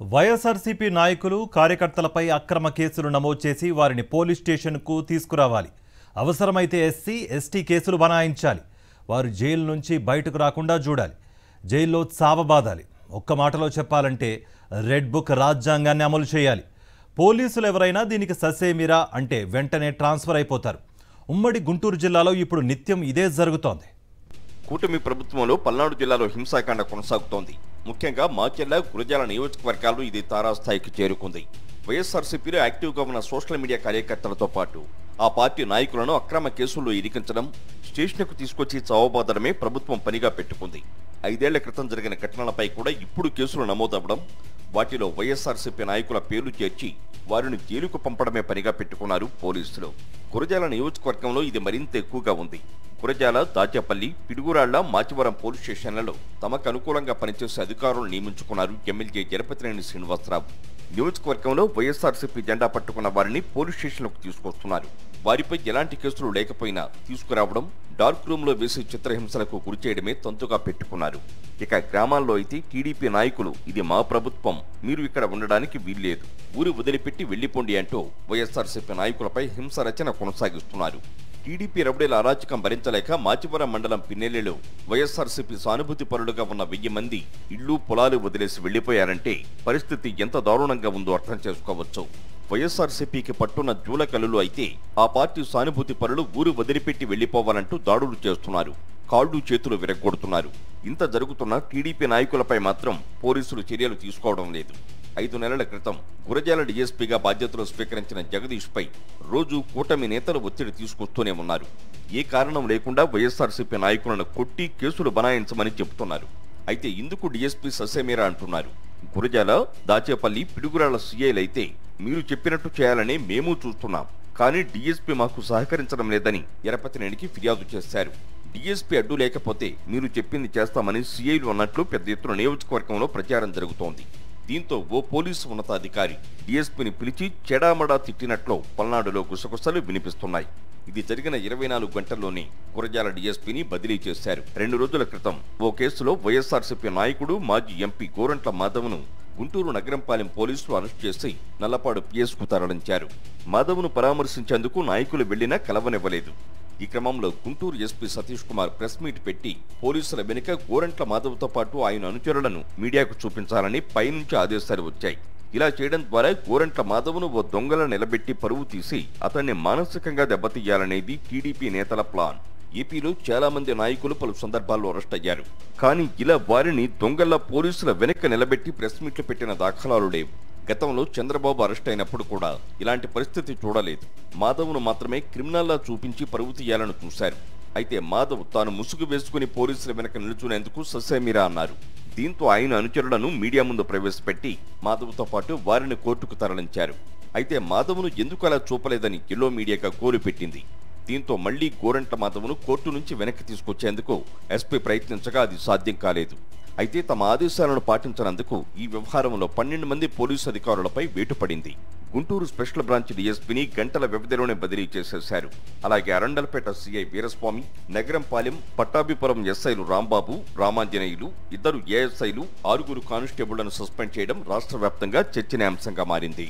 వైఎస్ఆర్సీపీ నాయకులు కార్యకర్తలపై అక్రమ కేసులు నమోదు చేసి వారిని పోలీస్ స్టేషన్కు తీసుకురావాలి. అవసరమైతే ఎస్సీ, ఎస్టీ కేసులు బనాయించాలి. వారు జైలు నుంచి బయటకు రాకుండా చూడాలి. జైల్లో చావబాదాలి. ఒక్క మాటలో చెప్పాలంటే రెడ్ బుక్ రాజ్యాంగాన్ని అమలు చేయాలి. పోలీసులు ఎవరైనా దీనికి ససేమిరా అంటే వెంటనే ట్రాన్స్ఫర్ అయిపోతారు. ఉమ్మడి గుంటూరు జిల్లాలో ఇప్పుడు నిత్యం ఇదే జరుగుతోంది. కూటమి ప్రభుత్వంలో పల్నాడు జిల్లాలో హింసాకాండ కొనసాగుతోంది. ముఖ్యంగా మాచెల్ల, గురజాల నియోజకవర్గాల్లో ఇది తారాస్థాయికి చేరుకుంది. వైఎస్ఆర్సీపీలో యాక్టివ్గా ఉన్న సోషల్ మీడియా కార్యకర్తలతో పాటు ఆ పార్టీ నాయకులను అక్రమ కేసుల్లో ఇరికించడం, స్టేషన్కు తీసుకొచ్చి చావబాదడమే ప్రభుత్వం పనిగా పెట్టుకుంది. 5 ఏళ్ల క్రితం జరిగిన ఘటనలపై కూడా ఇప్పుడు కేసులు నమోదవ్వడం, వాటిలో వైఎస్ఆర్సీపీ నాయకుల పేర్లు చేర్చి వారిని జైలుకు పంపడమే పనిగా పెట్టుకున్నారు పోలీసులు. గురజాల నియోజకవర్గంలో ఇది మరింత ఎక్కువగా ఉంది. గురజాల, దాచేపల్లి, పిడుగురాళ్ల, మాచివరం పోలీస్ స్టేషన్లలో తమకు అనుకూలంగా పనిచేసే అధికారులను నియమించుకున్నారు ఎమ్మెల్యే జరపతినేని శ్రీనివాసరావు. నియోజకవర్గంలో వైఎస్ఆర్సీపీ జెండా పట్టుకున్న వారిని పోలీస్ స్టేషన్లకు తీసుకొస్తున్నారు. వారిపై ఎలాంటి కేసులు లేకపోయినా తీసుకురావడం, డార్క్ రూమ్ లో వేసి చిత్రహింసలకు గురిచేయడమే తంతుగా పెట్టుకున్నారు. ఇక గ్రామాల్లో అయితే టీడీపీ నాయకులు ఇది మా ప్రభుత్వం, మీరు ఇక్కడ ఉండడానికి వీల్లేదు, ఊరు వదిలిపెట్టి వెళ్లిపోండి అంటూ వైఎస్ఆర్సీపీ నాయకులపై హింస రచన కొనసాగిస్తున్నారు. టీడీపీ రౌడీల అరాచకం భరించలేక మాచివరం మండలం పిన్నెల్లిలో వైఎస్ఆర్సీపీ సానుభూతి పరులుగా ఉన్న 1000 మంది ఇళ్లు, పొలాలు వదిలేసి వెళ్లిపోయారంటే పరిస్థితి ఎంత దారుణంగా ఉందో అర్థం చేసుకోవచ్చు. వైఎస్ఆర్సీపీకి పట్టున్న జూలకల్లులు అయితే ఆ పార్టీ సానుభూతి పరులు ఊరు వదిలిపెట్టి వెళ్లిపోవాలంటూ దాడులు చేస్తున్నారు. కాళ్లు, చేతులు విరగ్గొడుతున్నారు. ఇంత జరుగుతున్న టీడీపీ నాయకులపై మాత్రం పోలీసులు చర్యలు తీసుకోవడం లేదు. 5 నెలల క్రితం గురజాల డీఎస్పీగా బాధ్యతలు స్వీకరించిన జగదీష్ పై రోజు కూటమి నేతలు ఒత్తిడి తీసుకొస్తూనే ఉన్నారు. ఏ కారణం లేకుండా వైఎస్ఆర్సీపీ నాయకులను కొట్టి కేసులు బనాయించమని చెబుతున్నారు. అయితే ఇందుకు డీఎస్పీ ససేమీరా అంటున్నారు. గురజాల, దాచేపల్లి, పిడుగురాళ్ల సీఐలైతే మీరు చెప్పినట్టు చేయాలని మేము చూస్తున్నాం, కానీ డీఎస్పీ మాకు సహకరించడం లేదని జరపతినేనికి ఫిర్యాదు చేశారు. డీఎస్పీ అడ్డు లేకపోతే మీరు చెప్పింది చేస్తామని సీఐలు అన్నట్లు పెద్ద ఎత్తున నియోజకవర్గంలో ప్రచారం జరుగుతోంది. దీంతో ఓ పోలీసు ఉన్నతాధికారి డీఎస్పీని పిలిచి చెడామడా తిట్టినట్లు పల్నాడులో గుసగుసలు వినిపిస్తున్నాయి. ఇది జరిగిన 24 గంటల్లోనే గురజాల డీఎస్పీని బదిలీ చేశారు. 2 రోజుల క్రితం ఓ కేసులో వైఎస్ఆర్సీపీ నాయకుడు, మాజీ ఎంపీ గోరంట్ల మాధవ్ను గుంటూరు నగరంపాలెం పోలీసులు అరెస్ట్ చేసి నల్లపాడు పిఎస్కు తరలించారు. మాధవ్ను పరామర్శించేందుకు నాయకులు వెళ్లినా కలవనివ్వలేదు. ఈ క్రమంలో Guntur SP Satish Kumar press meet పెట్టి పోలీసుల వెనుక గోరంట్ల మాధవ్తో పాటు ఆయన అనుచరులను మీడియాకు చూపించాలని పైనుంచి ఆదేశాలు వచ్చాయి. ఇలా చేయడం ద్వారా గోరంట్ల మాధవ్ను ఓ దొంగల నిలబెట్టి పరువు తీసి అతన్ని మానసికంగా దెబ్బతీయాలనేది టీడీపీ నేతల ప్లాన్. ఏపీలో చాలా మంది నాయకులు పలు సందర్భాల్లో అరెస్ట్ అయ్యారు. కానీ ఇలా వారిని దొంగల్లా పోలీసుల వెనక నిలబెట్టి ప్రెస్ మీట్లు పెట్టిన దాఖలాలు లేవు. గతంలో చంద్రబాబు అరెస్ట్ అయినప్పుడు కూడా ఇలాంటి పరిస్థితి చూడలేదు. మాధవ్ను మాత్రమే క్రిమినల్లా చూపించి పరువు తీయాలని చూశారు. అయితే మాధవ్ తాను ముసుగు వేసుకుని పోలీసుల వెనక నిలుచునేందుకు ససేమిరా అన్నారు. దీంతో ఆయన అనుచరులను మీడియా ముందు ప్రవేశపెట్టి మాధవ్తో పాటు వారిని కోర్టుకు తరలించారు. అయితే మాధవ్ను ఎందుకు అలా చూపలేదని ఎల్లో మీడియాగా గోలు పెట్టింది. దీంతో మళ్లీ గోరంట్ల మాధవ్ను కోర్టు నుంచి వెనక్కి తీసుకొచ్చేందుకు ఎస్పీ ప్రయత్నించగా అది సాధ్యం కాలేదు. అయితే తమ ఆదేశాలను పాటించనందుకు ఈ వ్యవహారంలో 12 మంది పోలీసు అధికారులపై వేటు పడింది. గుంటూరు స్పెషల్ బ్రాంచ్ డీఎస్పీని గంటల వ్యవధిలోనే బదిలీ చేసేశారు. అలాగే అరండల్పేట సీఐ వీరస్వామి, నగరంపాలెం, పట్టాభిపురం ఎస్ఐలు రాంబాబు, రామాంజనేయులు, 2 ఏఎస్ఐలు, 6 కానిస్టేబుళ్లను సస్పెండ్ చేయడం రాష్ట్ర వ్యాప్తంగా చర్చనీయాంశంగా మారింది.